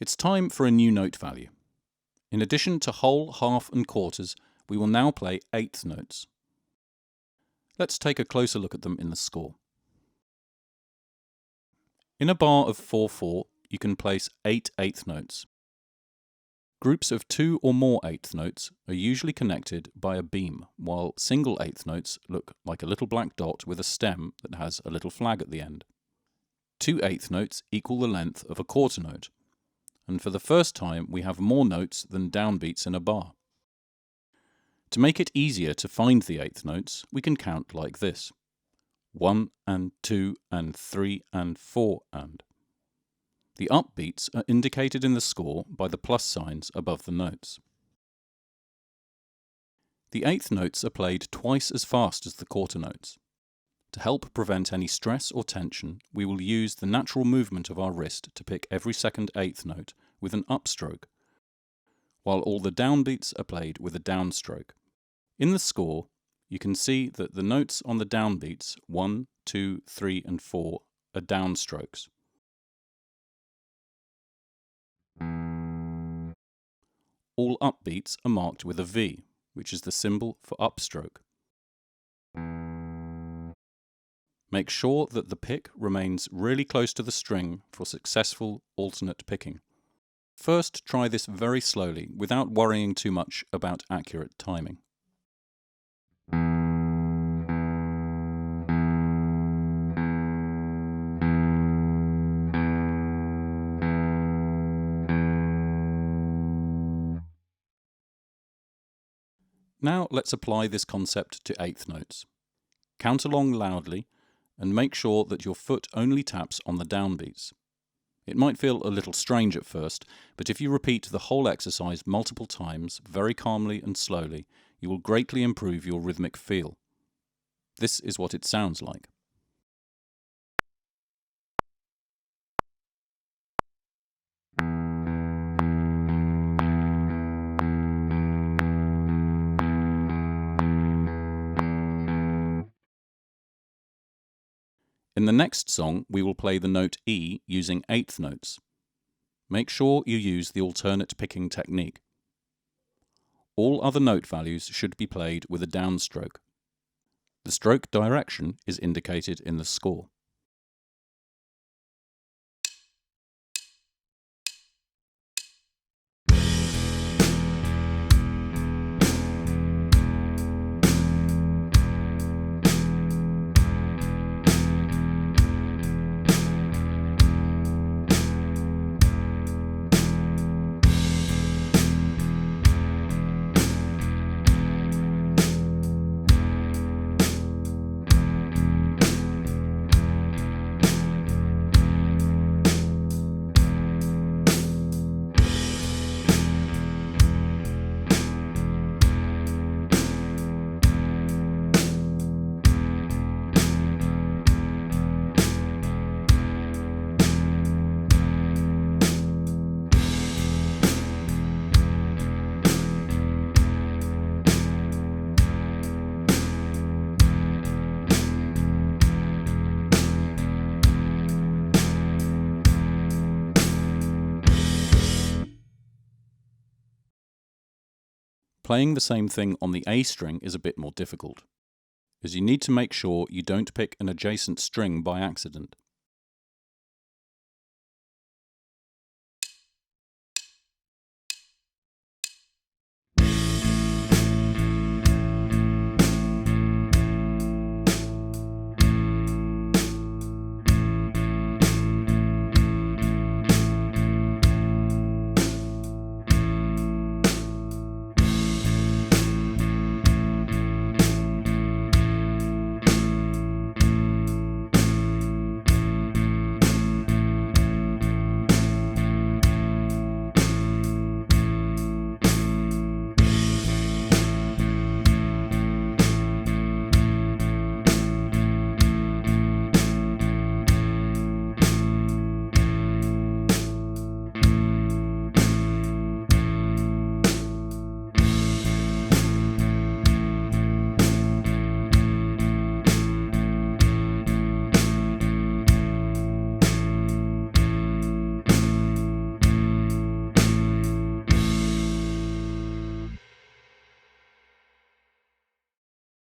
It's time for a new note value. In addition to whole, half and quarters, we will now play eighth notes. Let's take a closer look at them in the score. In a bar of 4/4, you can place 8 eighth notes. Groups of 2 or more eighth notes are usually connected by a beam, while single eighth notes look like a little black dot with a stem that has a little flag at the end. 2 eighth notes equal the length of a quarter note, and for the first time we have more notes than downbeats in a bar. To make it easier to find the eighth notes, we can count like this: 1 and 2 and 3 and 4 and. The upbeats are indicated in the score by the plus signs above the notes. The eighth notes are played twice as fast as the quarter notes. To help prevent any stress or tension, we will use the natural movement of our wrist to pick every second eighth note with an upstroke, while all the downbeats are played with a downstroke. In the score, you can see that the notes on the downbeats 1, 2, 3 and 4 are downstrokes. All upbeats are marked with a V, which is the symbol for upstroke. Make sure that the pick remains really close to the string for successful alternate picking. First, try this very slowly without worrying too much about accurate timing. Now let's apply this concept to eighth notes. Count along loudly and make sure that your foot only taps on the downbeats. It might feel a little strange at first, but if you repeat the whole exercise multiple times, very calmly and slowly, you will greatly improve your rhythmic feel. This is what it sounds like. In the next song, we will play the note E using eighth notes. Make sure you use the alternate picking technique. All other note values should be played with a downstroke. The stroke direction is indicated in the score. Playing the same thing on the A string is a bit more difficult, as you need to make sure you don't pick an adjacent string by accident.